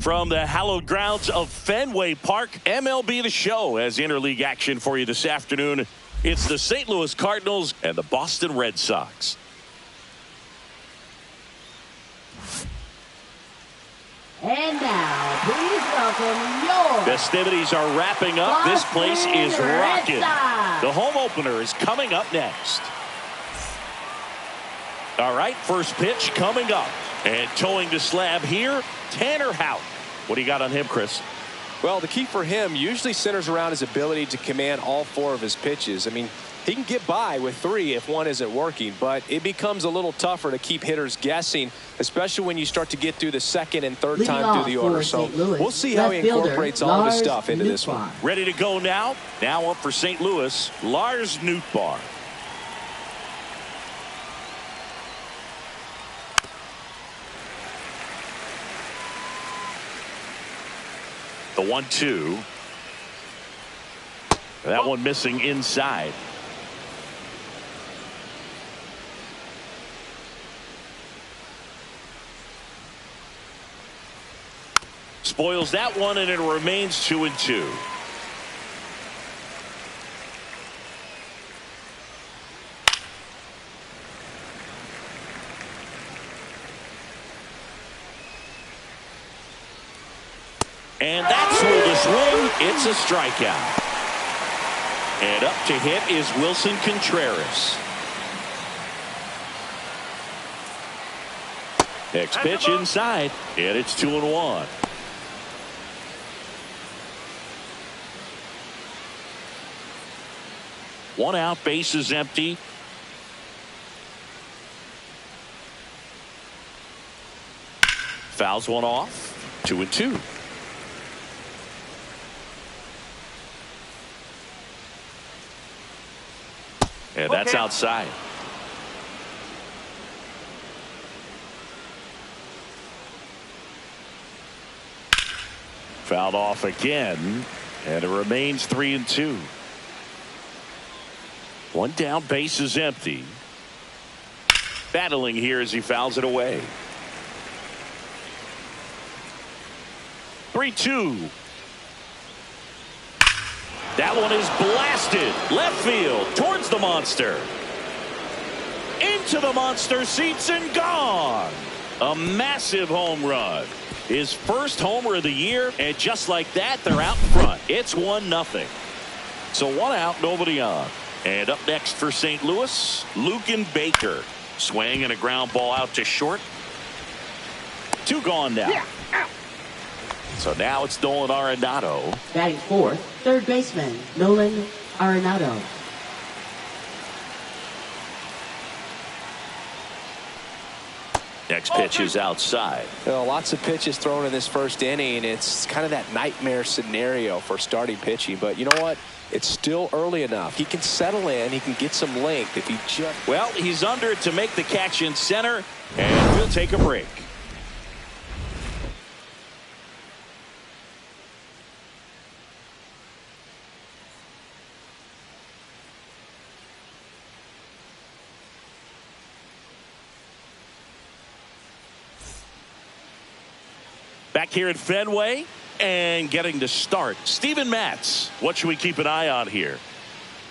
From the hallowed grounds of Fenway Park, MLB The Show has interleague action for you this afternoon. It's the St. Louis Cardinals and the Boston Red Sox. And now, please welcome your festivities are wrapping up. This place is rocking. The home opener is coming up next. All right, first pitch coming up. And towing the slab here, Tanner Houck. What do you got on him, Chris? Well, the key for him usually centers around his ability to command all four of his pitches. I mean, he can get by with three if one isn't working, but it becomes a little tougher to keep hitters guessing, especially when you start to get through the second and third time through the order. So we'll see how he incorporates all of his stuff into this one. Ready to go now. Now up for St. Louis, Lars Nootbaar. The 1-2. That one missing inside. Spoils that one, and it remains 2-2. And that's where the swing. It's a strikeout. And up to hit is Wilson Contreras. Next pitch inside, and it's 2-1. One out, base is empty. Fouls one off. 2-2. And that's outside. Fouled off again, and it remains 3-2. One down, base is empty. Battling here as he fouls it away. 3-2. That one is blasted left field towards the monster. Into the monster seats and gone. A massive home run. His first homer of the year, and just like that, they're out in front. It's 1-0. So one out, nobody on. And up next for St. Louis, Lucan Baker. Swing and a ground ball out to short. 2 gone now. Yeah. So now it's Nolan Arenado. Batting fourth, third baseman, Nolan Arenado. Next pitch is outside. Well, lots of pitches thrown in this first inning. It's kind of that nightmare scenario for starting pitching. But you know what? It's still early enough. He can settle in. He can get some length if he just... Well, he's under it to make the catch in center, and we'll take a break. Back here at Fenway and getting to start, Steven Matz. What should we keep an eye on here?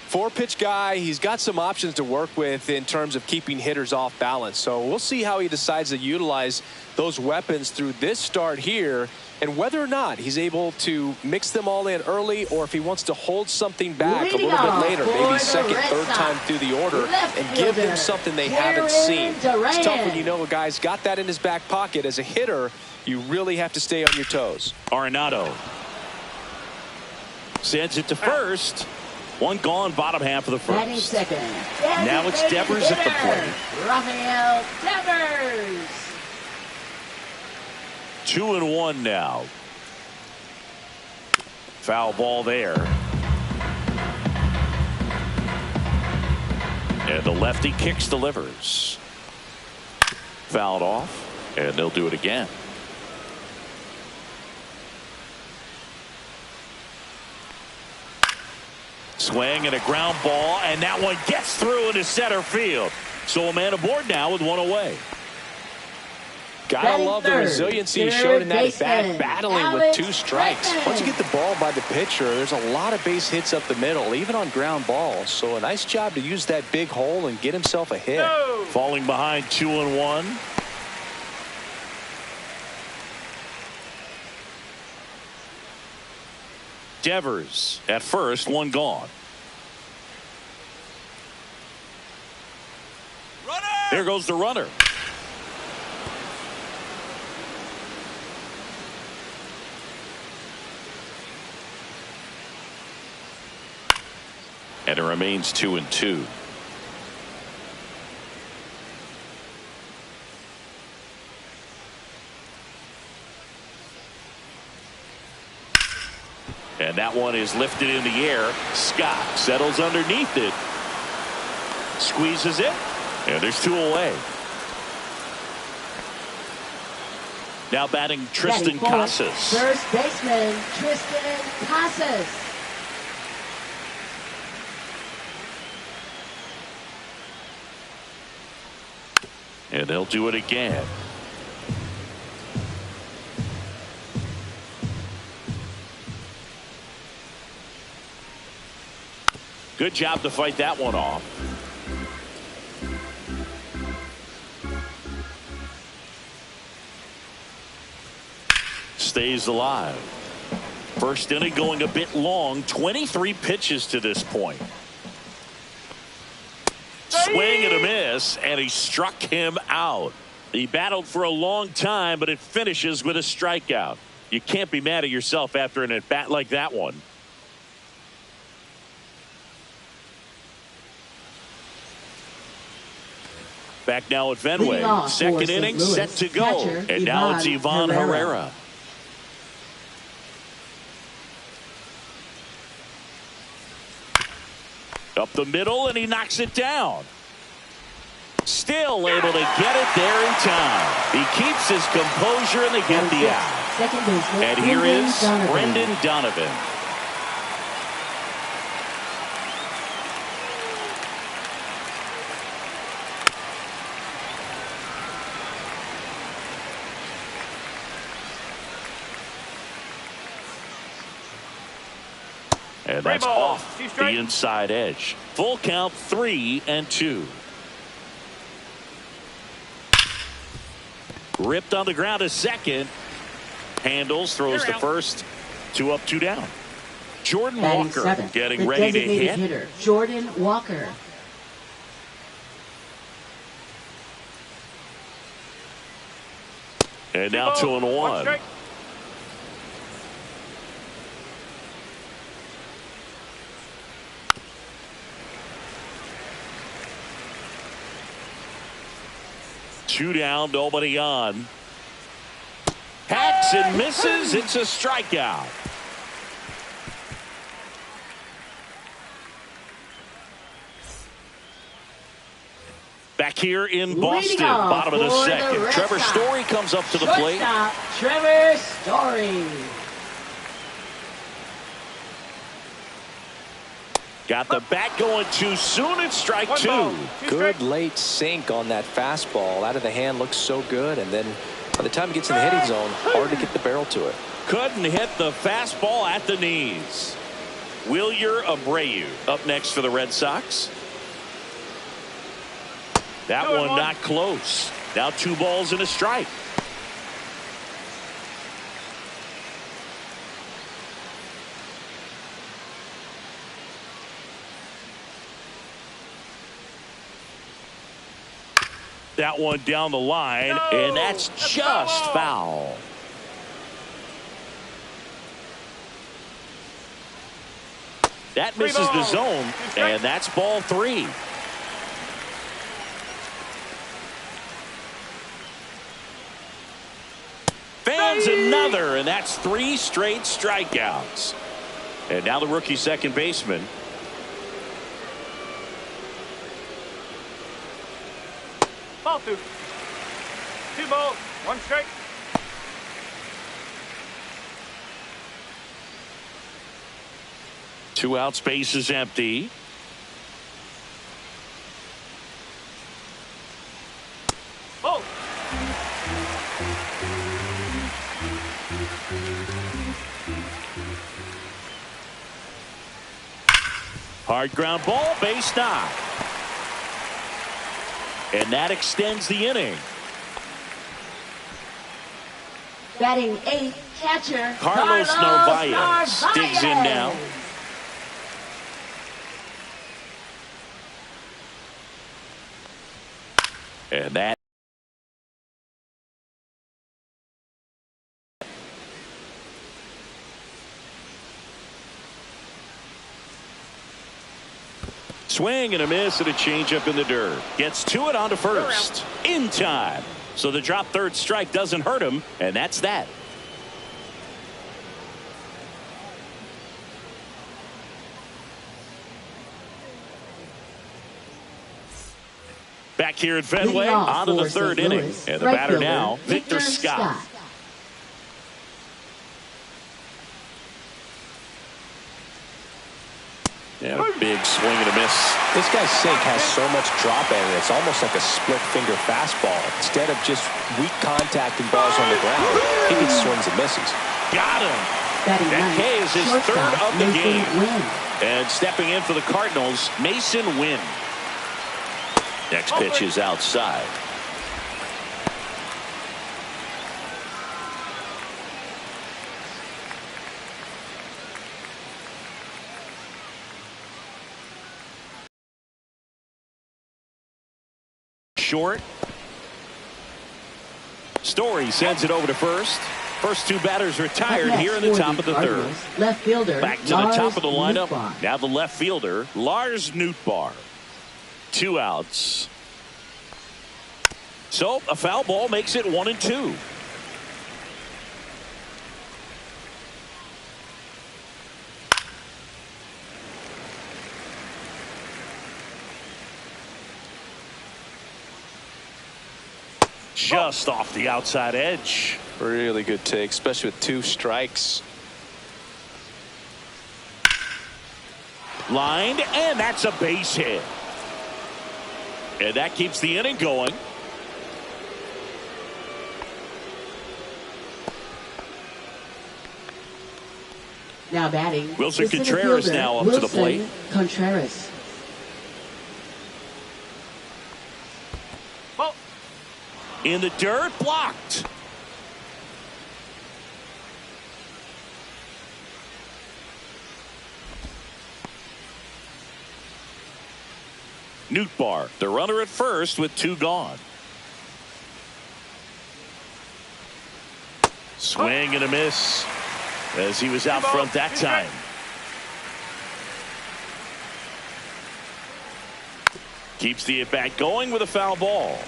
4-pitch guy. He's got some options to work with in terms of keeping hitters off balance. So we'll see how he decides to utilize those weapons through this start here, and whether or not he's able to mix them all in early, or if he wants to hold something back a little bit later, maybe second, third time through the order, and give them something they haven't seen. It's tough when you know a guy's got that in his back pocket. As a hitter, you really have to stay on your toes. Arenado sends it to first. One gone, bottom half of the first. Batting second. Now it's Devers at the plate. Rafael Devers. 2-1 now. Foul ball there. And the lefty kicks, delivers. Fouled off, and they'll do it again. Swing and a ground ball, and that one gets through into center field. So a man aboard now with one away. Gotta Batting love the third, resiliency he third showed in that baseman, at-bat, battling with Alex 2 strikes. Bregman. Once you get the ball by the pitcher, there's a lot of base hits up the middle, even on ground balls. So a nice job to use that big hole and get himself a hit. Falling behind 2-1. Devers at first, 1 gone. There goes the runner. And it remains 2-2. And that one is lifted in the air. Scott settles underneath it. Squeezes it. And there's 2 away. Now batting Tristan Casas. First baseman Tristan Casas. And they'll do it again. Good job to fight that one off. Stays alive. First inning going a bit long. 23 pitches to this point. Swing and a miss, and he struck him out. He battled for a long time, but it finishes with a strikeout. You can't be mad at yourself after an at-bat like that one. Back now at Fenway. Second inning set to go. And now it's Ivan Herrera. Up the middle, and he knocks it down. Still able to get it there in time. He keeps his composure, and they get the out. Second baseman. And here is Brendan Donovan. And that's off the inside edge. Full count, 3-2. Ripped on the ground to second. Handles, throws to first. 2 up, 2 down. Jordan Walker getting ready to hit. Hitter, Jordan Walker. And now 2-1. Two down, nobody on. Hacks and misses. It's a strikeout. Back here in Boston, bottom of the second. Trevor Story comes up to the plate. Trevor Story. Got the bat going too soon. It's strike 2. Good late sink on that fastball. Out of the hand looks so good, and then by the time it gets in the hitting zone, hard to get the barrel to it. Couldn't hit the fastball at the knees. Wilyer Abreu up next for the Red Sox. That one not close. Now 2 balls and a strike. That one down the line, and that's just foul. That misses the zone, and that's ball 3. Fans another, and that's 3 straight strikeouts. And now the rookie second baseman. Ball 2. 2 balls, 1 strike. Two out, space is empty. Ball. Hard ground ball, base knock. And that extends the inning. Batting eighth, catcher Carlos Narvaez digs in now. And that swing and a miss and a changeup in the dirt. Gets to it onto first. In time. So the drop third strike doesn't hurt him, and that's that. Back here at Fenway, on to the third inning. And the batter now, Victor Scott. And a big swing and a miss. This guy's sink has so much drop in it. It's almost like a split finger fastball. Instead of just weak contact and balls on the ground, he gets swings and misses. Got him. That K is his third of the game. And stepping in for the Cardinals, Mason Wynn. Next pitch is outside. Short. Story sends it over to first. First two batters retired here in the top of the third. Left fielder. Back to the top of the lineup. Now the left fielder, Lars Nootbaar. 2 outs. So a foul ball makes it 1-2. Just off the outside edge. Really good take, especially with 2 strikes. Lined, and that's a base hit. And that keeps the inning going. Now batting. Wilson Contreras now up to the plate. Contreras. In the dirt, blocked. Nootbaar, the runner at first with 2 gone. Swing and a miss as he was out front that time. Keeps the at-bat going with a foul ball.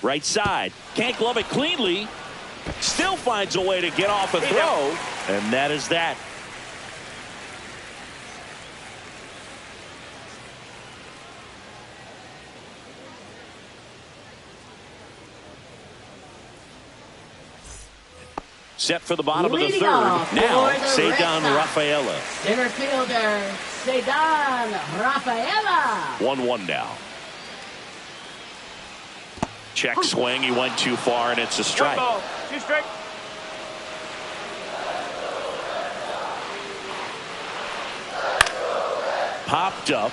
Right side. Can't glove it cleanly. Still finds a way to get off a throw. And that is that. Set for the bottom of the third. Now, Ceddanne Rafaela. Center fielder, Ceddanne Rafaela. 1-1 now. Check swing. He went too far, and it's a strike. 2 strike. Popped up.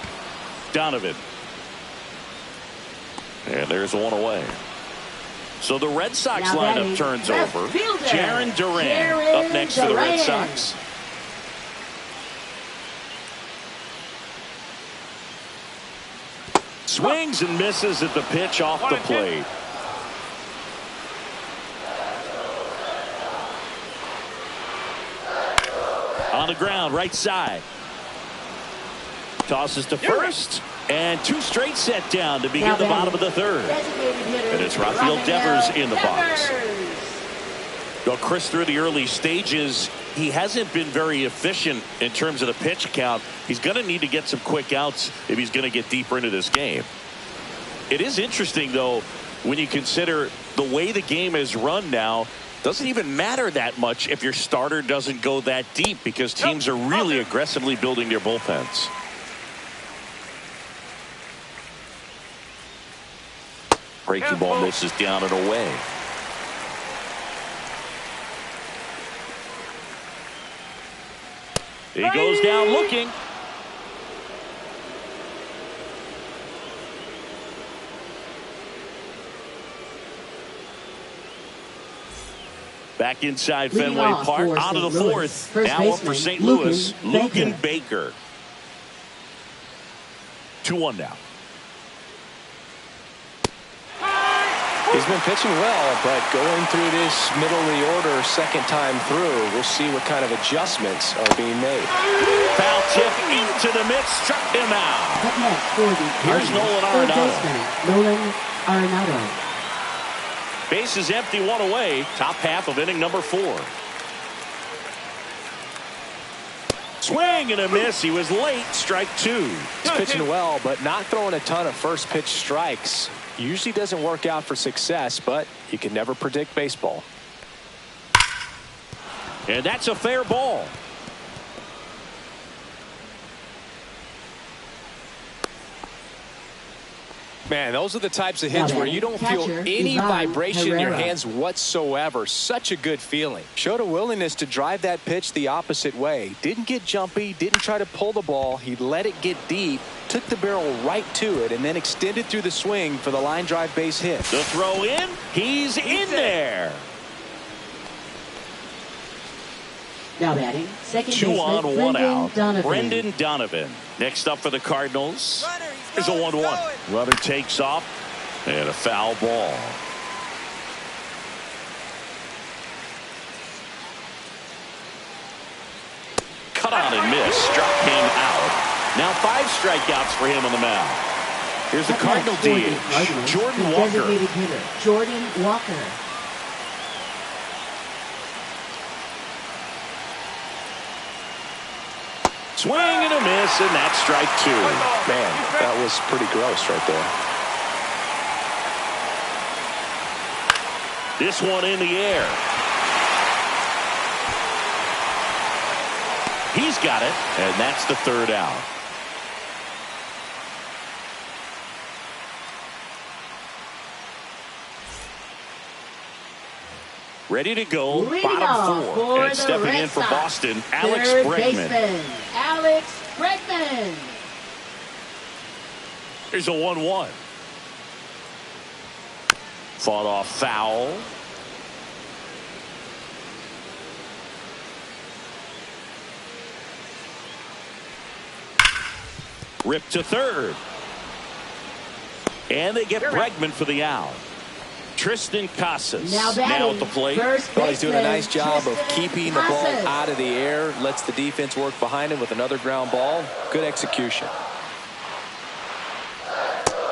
Donovan. And there's 1 away. So the Red Sox lineup turns over. Jarren Duran up next for the Red Sox. Swings and misses at the pitch off the plate. On the ground, right side. Tosses to first. And 2 straight set down to begin the bottom of the third. And it's Rafael Devers in the box. Well, Chris, through the early stages, he hasn't been very efficient in terms of the pitch count. He's going to need to get some quick outs if he's going to get deeper into this game. It is interesting, though, when you consider the way the game is run now. Doesn't even matter that much if your starter doesn't go that deep, because teams are really aggressively building their bullpens. Breaking ball misses down and away. He goes down looking. Back inside Leading Fenway off Park, for on to the St. Louis. fourth. First Now up for baseman, St. Louis, Lucan Lucan Baker. 2-1 now. He's been pitching well, but going through this middle of the order second time through, we'll see what kind of adjustments are being made. Foul tip into the mix, struck him out. Up next for the Here's Cardinals, Nolan third Arenado. baseman, Nolan Arenado. Base is empty, one away. Top half of inning number 4. Swing and a miss. He was late. Strike 2. He's pitching well, but not throwing a ton of first pitch strikes. Usually doesn't work out for success, but you can never predict baseball. And that's a fair ball. Man, those are the types of hits where you don't feel any vibration in your hands whatsoever. Such a good feeling. Showed a willingness to drive that pitch the opposite way. Didn't get jumpy, didn't try to pull the ball. He let it get deep, took the barrel right to it, and then extended through the swing for the line drive base hit. The throw in. He's in there. Now batting, second 2 baseman, on, 1 out. Donovan. Brendan Donovan. Next up for the Cardinals. Here's a 1-1. Runner takes off. And a foul ball. Cut on and miss. Struck him out. Now 5 strikeouts for him on the mound. Here's the Up Cardinal next for the DH, Cardinals, Jordan the Walker. designated hitter, Jordan Walker. Swing and a miss, and that's strike 2. Man, that was pretty gross right there. This one in the air. He's got it, and that's the 3rd out. Ready to go, Leading bottom off 4. for And the stepping Red in for Sox, Boston, Alex third Bregman. baseman, Alex Bregman. Here's a 1-1. Fought off foul. Ripped to third. And they get Bregman for the out. Tristan Casas Now at the plate. Well, he's doing a nice job of keeping the ball out of the air. Lets the defense work behind him with another ground ball. Good execution.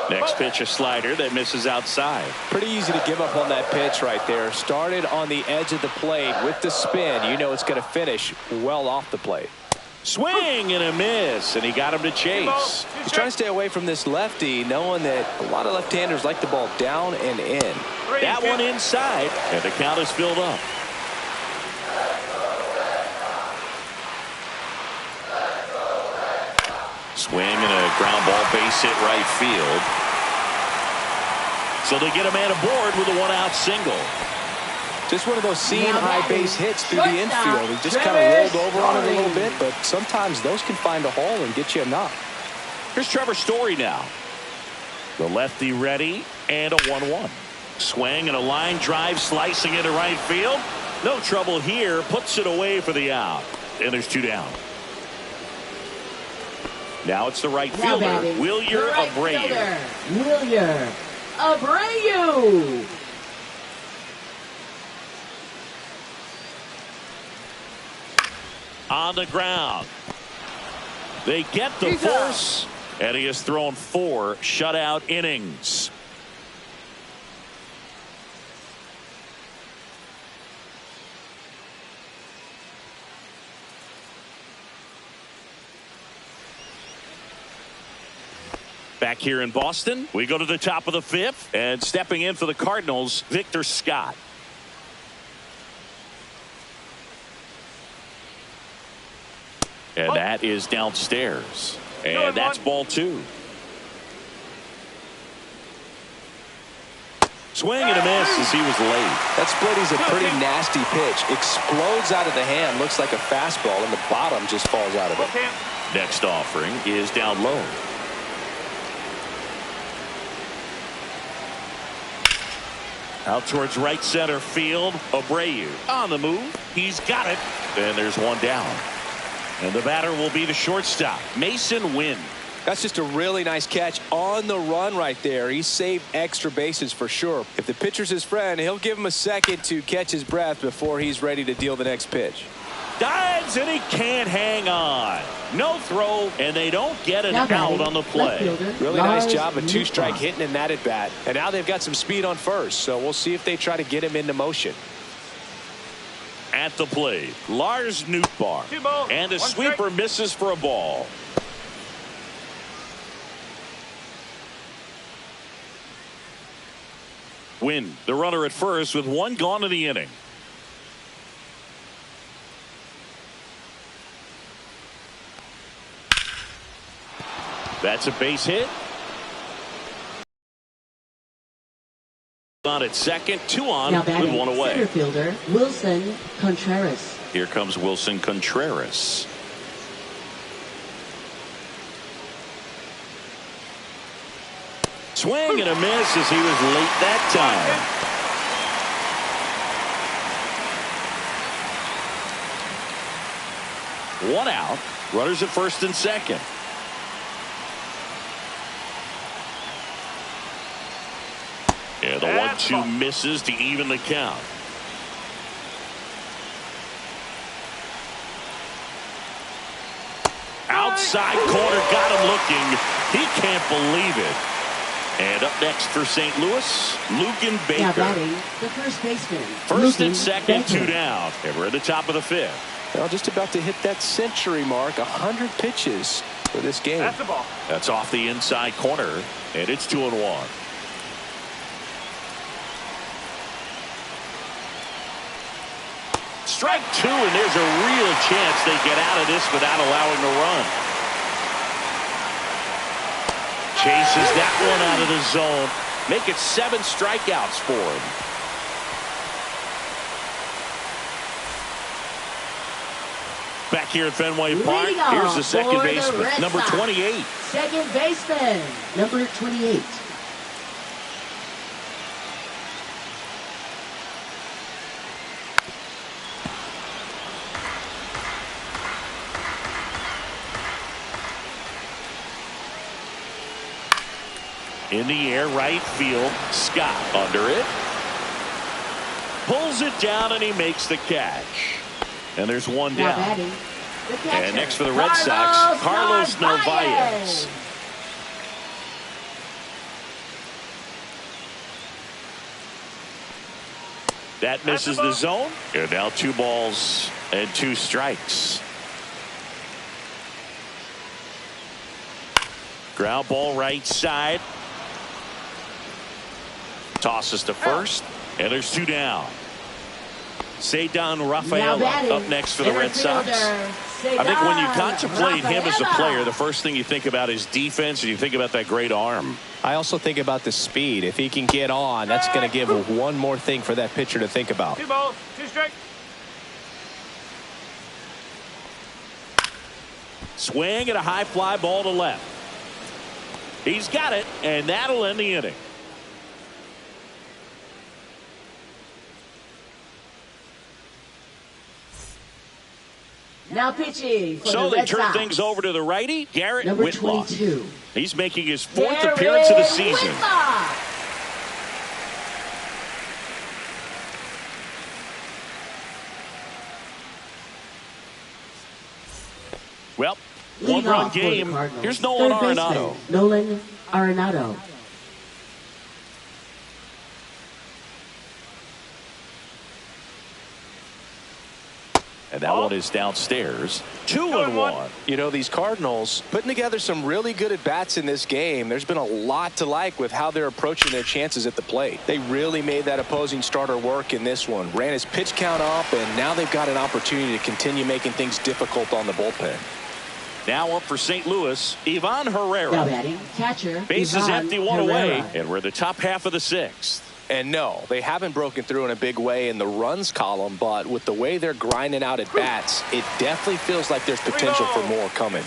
Next pitch, a slider that misses outside. Pretty easy to give up on that pitch right there. Started on the edge of the plate with the spin. You know it's going to finish well off the plate. Swing and a miss, and he got him to chase. He's trying to stay away from this lefty, knowing that a lot of left-handers like the ball down and in. That one inside, and the count is filled up. Swing and a ground ball base hit right field. So they get a man aboard with a 1-out single. Just one of those seeing high base hits through the infield. He just kind of rolled over on it a little bit, but sometimes those can find a hole and get you a knock. Here's Trevor Story now. The lefty ready, and a 1-1. Swing and a line drive slicing into right field. No trouble here. Puts it away for the out. And there's 2 down. Now it's the right fielder, Wilyer Abreu. Wilyer Abreu. On the ground. They get the force, and he has thrown 4 shutout innings. Back here in Boston, we go to the top of the 5th, and stepping in for the Cardinals, Victor Scott. And that is downstairs. And that's ball 2. Swing and a miss as he was late. That split is a pretty nasty pitch. Explodes out of the hand. Looks like a fastball, and the bottom just falls out of it. Next offering is down low. Out towards right center field. Abreu on the move. He's got it. And there's one down. And the batter will be the shortstop, Mason Wynn. That's just a really nice catch on the run right there. He saved extra bases for sure. If the pitcher's his friend, he'll give him a second to catch his breath before he's ready to deal the next pitch. Dives and he can't hang on. No throw, and they don't get an out on the play. Really nice job of two-strike hitting in that at bat. And now they've got some speed on first, so we'll see if they try to get him into motion. At the plate, Lars Nootbaar. And the sweeper misses for a ball. Win the runner at first with one gone in the inning. That's a base hit. On at second, 2 on with 1 away. Center fielder Wilson Contreras. Here comes Wilson Contreras. Swing and a miss as he was late that time. 1 out. Runners at first and second. Yeah, the 1-2 misses to even the count. Outside corner, got him looking. He can't believe it. And up next for St. Louis, Lucan Baker. Now batting, the first baseman. First and second, 2 down. And we're at the top of the 5th. Well, just about to hit that century mark. 100 pitches for this game. That's the ball. That's off the inside corner, and it's 2-1. Strike 2, and there's a real chance they get out of this without allowing a run. Chases that one out of the zone. Make it 7 strikeouts for him. Back here at Fenway Park, here's the second baseman, number 28. Second baseman, number 28. In the air, right field. Scott under it. Pulls it down, and he makes the catch. And there's one down. And next for the Red Sox, Carlos Narvaez. That misses the zone. And now 2 balls and 2 strikes. Ground ball right side. Tosses to first, and there's 2 down. Ceddanne Rafaela up next for the Red Sox. I think when you contemplate him as a player, the first thing you think about is defense, and you think about that great arm. I also think about the speed. If he can get on, that's going to give one more thing for that pitcher to think about. 2 balls, 2 strikes. Swing and a high fly ball to left. He's got it, and that'll end the inning. Now pitching for So the they Red turn Sox. things over to the righty, Garrett Number Whitlock. 22. He's making his 4th Garrett appearance of the season. Whitlock. Well, Leading 1-run off for the game. Cardinals. Here's Nolan Third Arenado. baseman, Nolan Arenado. And that one is downstairs. 2-1. You know, these Cardinals putting together some really good at-bats in this game. There's been a lot to like with how they're approaching their chances at the plate. They really made that opposing starter work in this one. Ran his pitch count up, and now they've got an opportunity to continue making things difficult on the bullpen. Now up for St. Louis, Ivan Now Herrera. batting, catcher. Base is Ivan empty, 1 Herrera. away, and we're the top half of the 6th. And no, they haven't broken through in a big way in the runs column, but with the way they're grinding out at bats, it definitely feels like there's potential for more coming.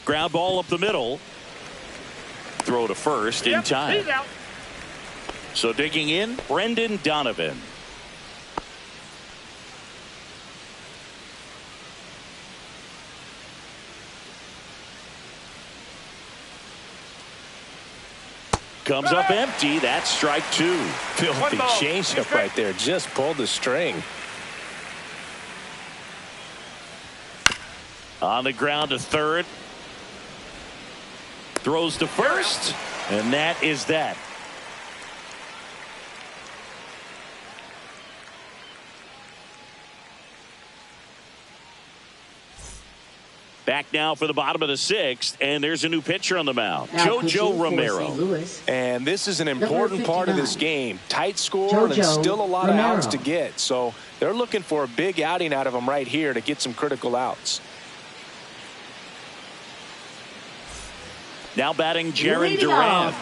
Ground ball up the middle. Throw to first in time. So digging in, Brendan Donovan. Comes up empty. That's strike two. Filthy changeup right there. Just pulled the string. On the ground to third. Throws to first. And that is that. Back now for the bottom of the sixth, and there's a new pitcher on the mound, JoJo Romero. And this is an important part of this game. Tight score and still a lot of outs to get. So they're looking for a big outing out of him right here to get some critical outs. Now batting Jaron Duran.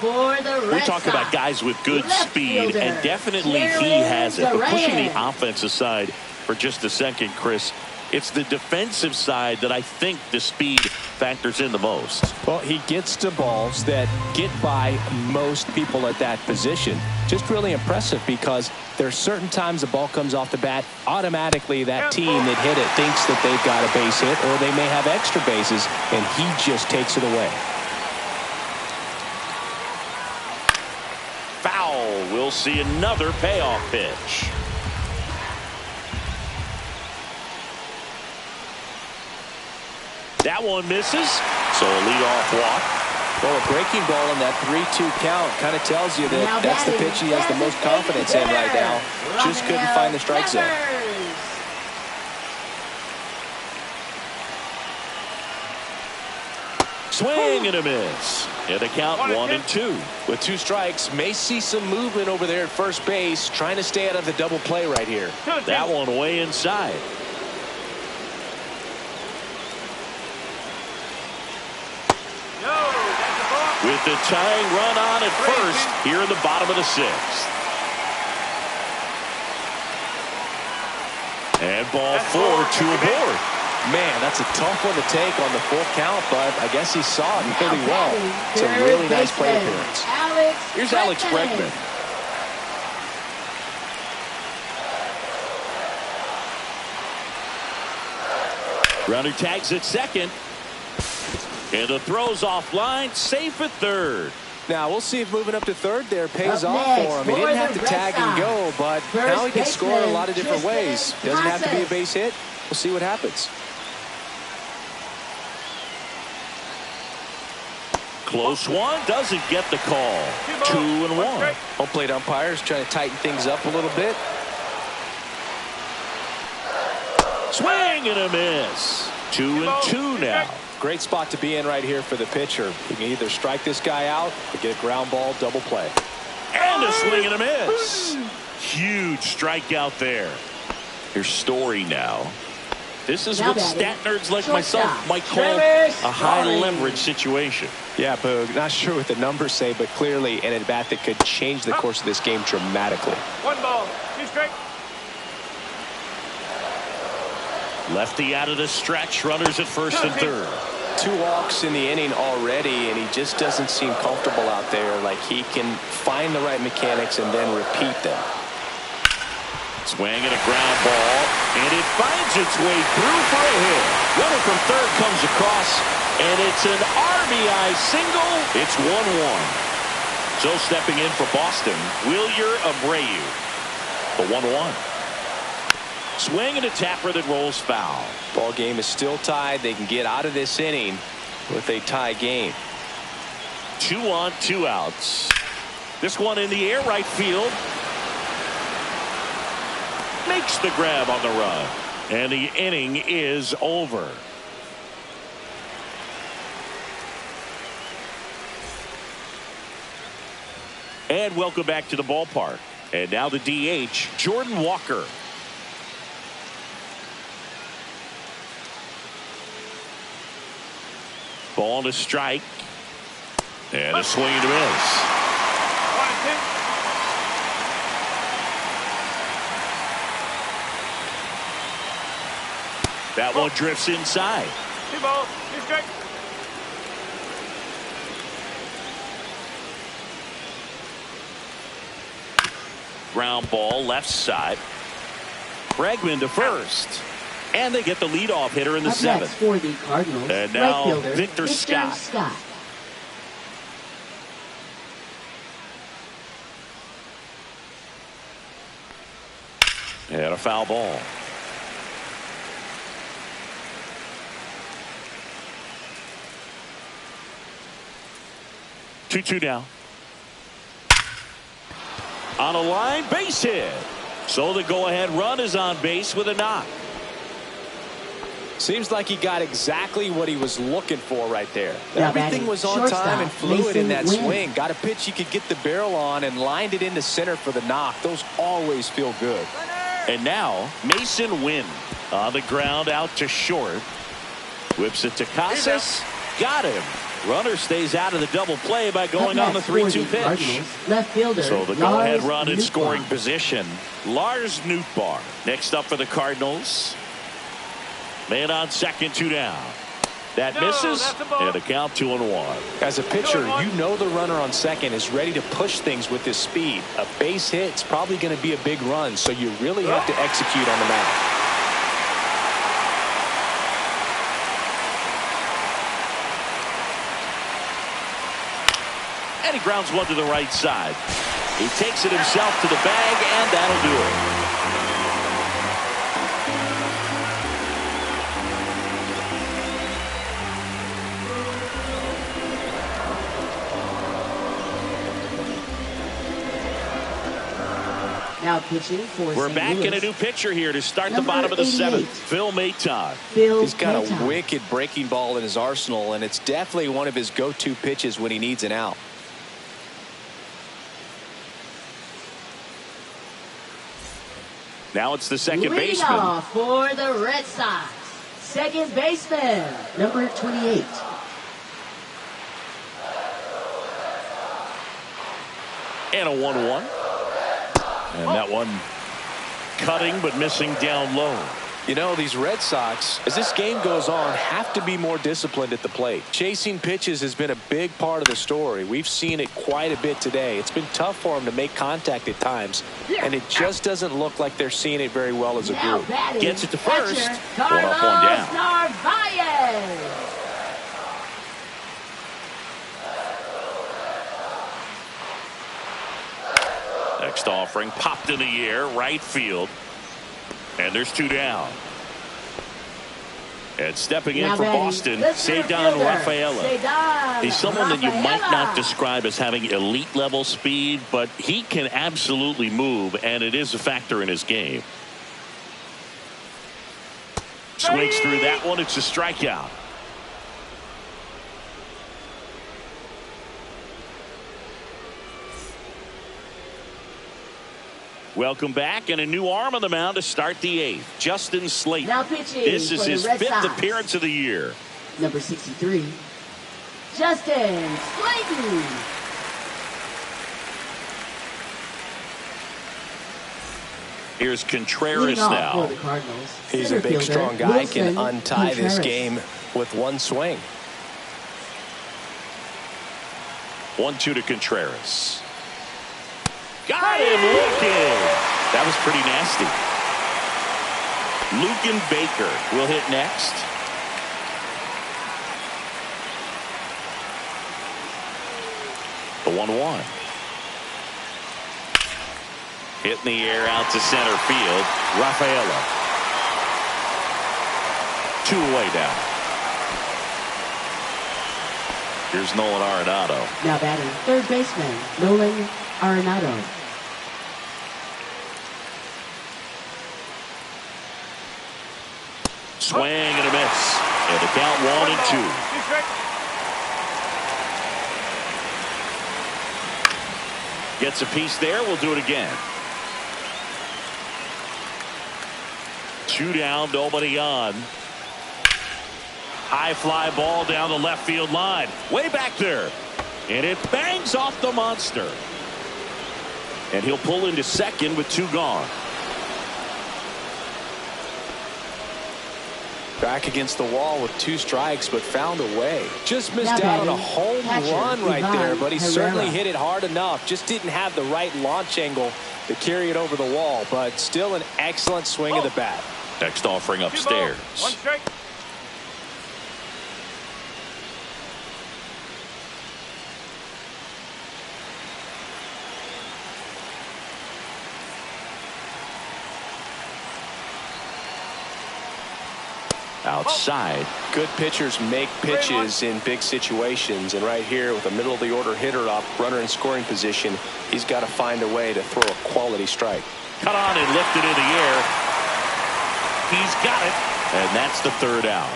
We talk about guys with good speed, and definitely he has it. But pushing the offensive side for just a second, Chris, it's the defensive side that I think the speed factors in the most. Well, he gets to balls that get by most people at that position. Just really impressive because there's certain times the ball comes off the bat, automatically that team that hit it thinks that they've got a base hit, or they may have extra bases, and he just takes it away. Foul. We'll see another payoff pitch. That one misses, so a leadoff walk. Well, a breaking ball in that 3-2 count kind of tells you that that's the pitch he has the most confidence in right now. Just couldn't find the strike zone. Swing and a miss. And the count 1-2. With two strikes, may see some movement over there at first base, trying to stay out of the double play right here. That one way inside. With the tying run on at first here in the bottom of the sixth. And ball 4, 2 aboard. Man, that's a tough one to take on the full count, but I guess he saw it really well. It's a really nice play appearance. Here's Alex Bregman. Runner tags at second. And the throw's offline, safe at third. Now, we'll see if moving up to third there pays off for him. He didn't have to tag and go, but now he can score in a lot of different ways. Doesn't have to be a base hit. We'll see what happens. Close one, doesn't get the call. 2-1. Home plate umpires trying to tighten things up a little bit. Swing and a miss. 2-2 now. Great spot to be in right here for the pitcher. You can either strike this guy out or get a ground ball double play. And a swing and a miss. Huge strikeout there. Here's Story now. This is what stat nerds like myself might call a high leverage situation. Yeah, Boog, not sure what the numbers say, but clearly an at-bat that could change the course of this game dramatically. 1 ball, 2 strikes. Lefty out of the stretch, runners at first and third. 2 walks in the inning already, and he just doesn't seem comfortable out there. Like he can find the right mechanics and then repeat them. Swing and a ground ball, and it finds its way through for a hit. Runner from third comes across, and it's an RBI single. It's 1-1. So stepping in for Boston, Wilyer Abreu. The 1-1. Swing and a tapper that rolls foul. Ball game is still tied. They can get out of this inning with a tie game. 2 on, 2 outs. This one in the air, right field. Makes the grab on the run. And the inning is over. And welcome back to the ballpark. And now the DH, Jordan Walker. Ball to strike. And a swing and a miss. 1-2. That one drifts inside. 2 balls, 2 strikes. Ground ball left side. Bregman to first. And they get the leadoff hitter in the Up next 7th. for the Cardinals, And now right fielder, Victor Scott. And a foul ball. Two now. On a line, base hit. So the go-ahead run is on base with a knock. Seems like he got exactly what he was looking for right there. Now Everything was on shortstop, time and fluid in that Mason Wynn. swing. Got a pitch he could get the barrel on and lined it into center for the knock. Those always feel good. And now Mason Wynn on the ground out to short. Whips it to Casas. Got him. Runner stays out of the double play by going on the 3-2 pitch. Cardinals, left fielder, So the go-ahead Lars run in Nootbaar. scoring position. Lars Nootbaar. Next up for the Cardinals. Man on second, 2 down. That No, misses. that's a ball. And a count 2-1. As a pitcher, you know the runner on second is ready to push things with his speed. A base hit's probably going to be a big run, so you really have to execute on the mound. And he grounds one to the right side. He takes it himself to the bag, and that'll do it. Now pitching for We're St. back Louis, in a new pitcher here to start the Number bottom of the 88. 7th. Phil Maton. Phil He's got Maton. a wicked breaking ball in his arsenal, and it's definitely one of his go-to pitches when he needs an out. Now it's the second Leading baseman. off for the Red Sox, second baseman, number 28. And a 1-1. And that one cutting but missing down low. You know, these Red Sox, as this game goes on, have to be more disciplined at the plate. Chasing pitches has been a big part of the story. We've seen it quite a bit today. It's been tough for them to make contact at times, and it just doesn't look like they're seeing it very well as a Now group. batting, Gets it to first. catcher, One up, one down. Carlos Narvaez. Next offering popped in the air, right field. And there's 2 down. And stepping in Now for batting, Boston, the center Cedar fielder, Rafaela. Cedar He's someone that you might Rafaela. not describe as having elite level speed, but he can absolutely move, and it is a factor in his game. Swings through that one. It's a strikeout. Welcome back, and a new arm on the mound to start the 8th. Justin Slayton. Now pitching This is for the his Red 5th Sox. appearance of the year. Number 63, Justin Slayton. Here's Contreras Leading off now. for the Cardinals, He's a center big, fielder, strong guy, can Wilson untie this Contreras. game with one swing. 1-2 to Contreras. Got him looking. That was pretty nasty. Lucan Baker will hit next. The 1-1. Hit in the air out to center field. Rafaela. 2 away now. Here's Nolan Arenado. Now batting, third baseman, Nolan Arenado. Swing and a miss. And the count 1-2. 2 strikes. Gets a piece there. We'll do it again. 2 down, nobody on. High fly ball down the left field line. Way back there. And it bangs off the monster. And he'll pull into second with 2 gone. Back against the wall with 2 strikes, but found a way. Just missed out on a home run right there, but he certainly hit it hard enough. Just didn't have the right launch angle to carry it over the wall, but still an excellent swing of the bat. Next offering upstairs. 1 strike. Outside. Good pitchers make pitches in big situations, and right here with a middle of the order hitter up, runner in scoring position, he's got to find a way to throw a quality strike. Cut on and lifted in the air. He's got it, and that's the 3rd out.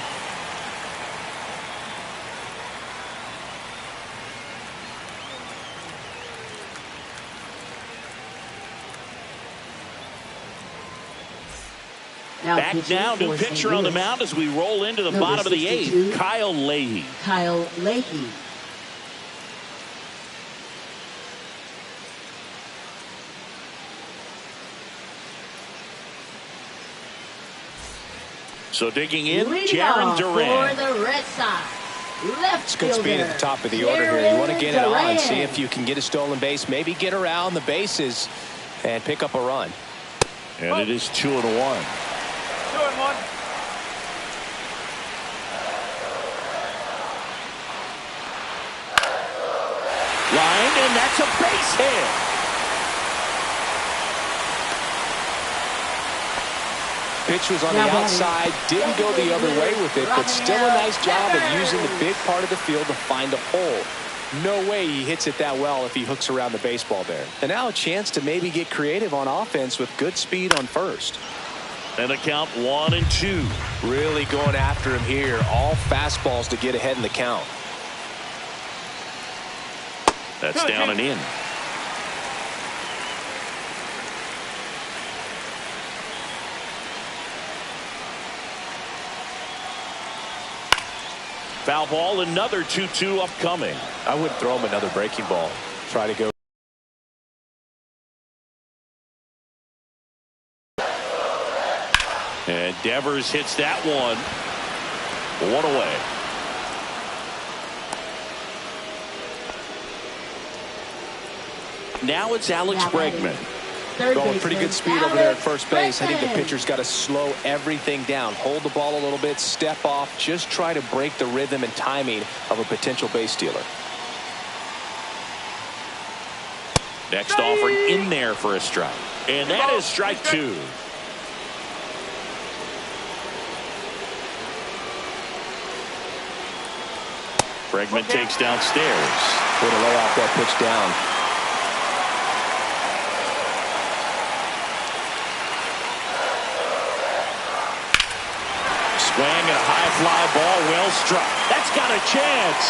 Back now, new pitcher on the mound as we roll into the bottom of the 8th, Kyle Leahy. Kyle Leahy. So digging in, Leading Jaron off Duran. for the Red Sox. Left It's good speed at the top of the order here. You want to get it on, see if you can get a stolen base, maybe get around the bases and pick up a run. And it is 2-1. 2-1. Line, and that's a base hit. Pitch was on the outside, didn't go the other way with it, but still a nice job of using the big part of the field to find a hole. No way he hits it that well if he hooks around the baseball there. And now a chance to maybe get creative on offense with good speed on first. And the count 1-2. Really going after him here. All fastballs to get ahead in the count. That's down and in. Foul ball, another 2-2 upcoming. I wouldn't throw him another breaking ball. Try to go. And Devers hits that one. 1 away. Now it's Alex Bregman. Going pretty good speed over there at first base. I think the pitcher's got to slow everything down. Hold the ball a little bit, step off, just try to break the rhythm and timing of a potential base stealer. Next offering in there for a strike. And that is strike 2. Bregman takes downstairs. Way to lay off that pitch down. Swing and a high fly ball, well struck. That's got a chance.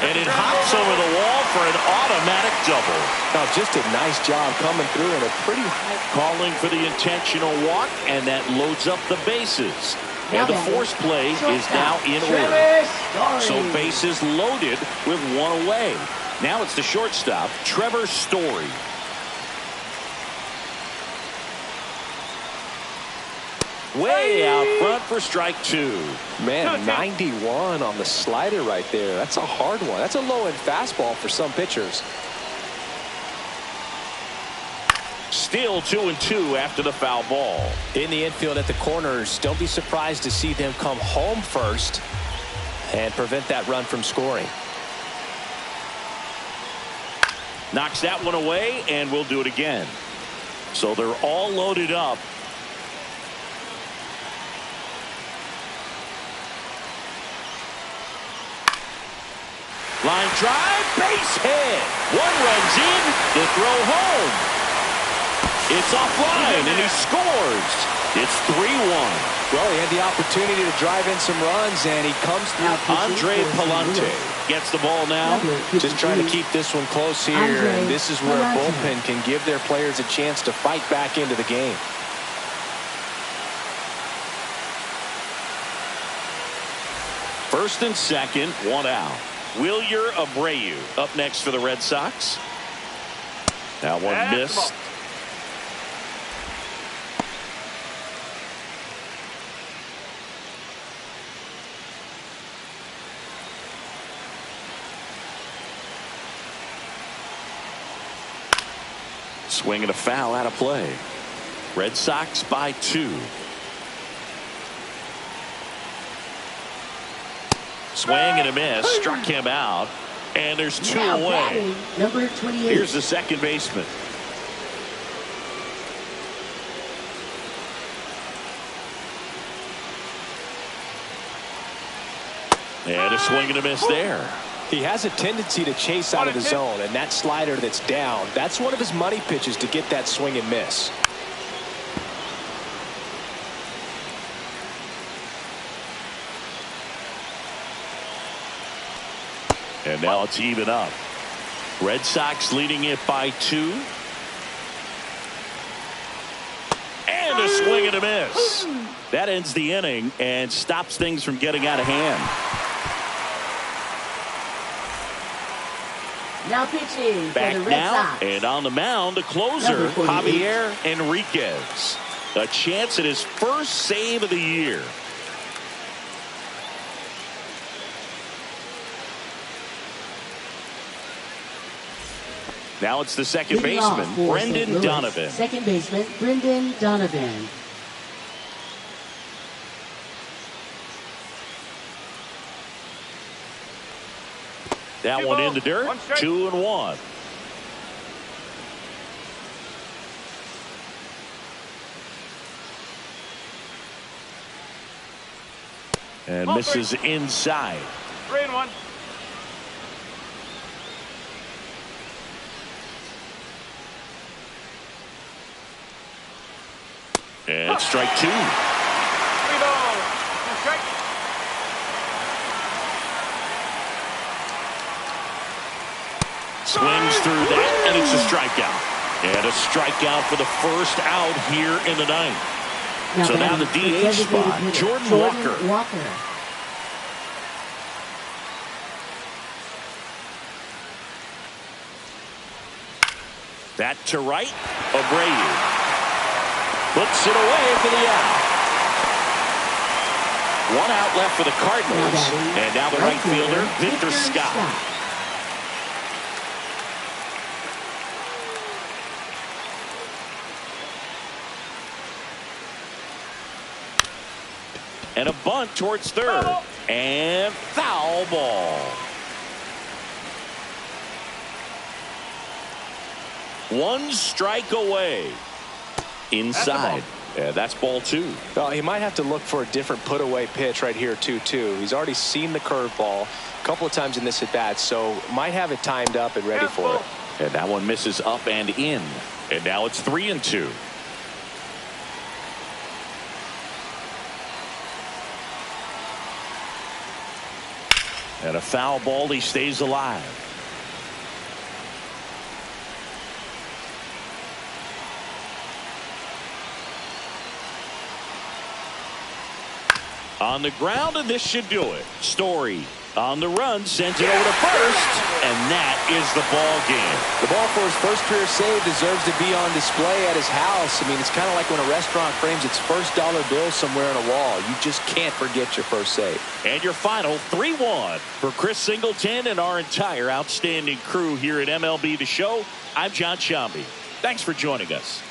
And it hops over the wall for an automatic double. Now just a nice job coming through in a pretty high. Calling for the intentional walk, and that loads up the bases. And the force play is now in order. So bases loaded with 1 away. Now it's the shortstop, Trevor Story. Way out front for strike 2. Man, 91 on the slider right there. That's a hard one. That's a low-end fastball for some pitchers. Still 2-2 after the foul ball. In the infield at the corners, don't be surprised to see them come home first and prevent that run from scoring. Knocks that one away, and we'll do it again. So they're all loaded up. Line drive, base hit. 1 runs in, the throw home. It's offline, and he scores. It's 3-1. Well, he had the opportunity to drive in some runs, and he comes through. Andre Palante gets the ball now. Just trying to keep this one close here, and this is where a bullpen can give their players a chance to fight back into the game. First and second, one out. Wilyer Abreu up next for the Red Sox. That one missed. Swing and a foul out of play. Red Sox by 2. Swing and a miss. Struck him out. And there's 2 away. Number 28. Here's the second baseman. And a swing and a miss there. He has a tendency to chase out of the zone, and that slider that's down, that's one of his money pitches to get that swing and miss. And now it's even up. Red Sox leading it by 2. And a swing and a miss. That ends the inning and stops things from getting out of hand. Now pitching Back for the Red now, Sox. and on the mound, the closer, Number 48. Javier Enriquez. A chance at his first save of the year. Now it's the second Leading off baseman, for Brendan St. Louis. Donovan. Second baseman, Brendan Donovan. That one in the dirt. 2-1. And misses inside. 3-1. And strike 2. 3 balls. 2 strikes. Swings through that, and it's a strikeout. And a strikeout for the first out here in the ninth. So now the DH spot, Jordan Walker. That to right, Abreu. Puts it away for the out. 1 out left for the Cardinals. And now the right fielder, Victor Scott. And a bunt towards third. And foul ball. 1 strike away. Inside. Yeah, that's ball 2. Well, he might have to look for a different put away pitch right here 2-2. He's already seen the curveball a couple of times in this at bat, so might have it timed up and ready for it. And that one misses up and in. And now it's 3-2. And a foul ball, he stays alive. On the ground, and this should do it. Story on the run, sends it over to first, and that is the ball game. The ball for his first career save deserves to be on display at his house. I mean, it's kind of like when a restaurant frames its first dollar bill somewhere on a wall. You just can't forget your first save. And your final 3-1 for Chris Singleton and our entire outstanding crew here at MLB The Show. I'm John Shambi. Thanks for joining us.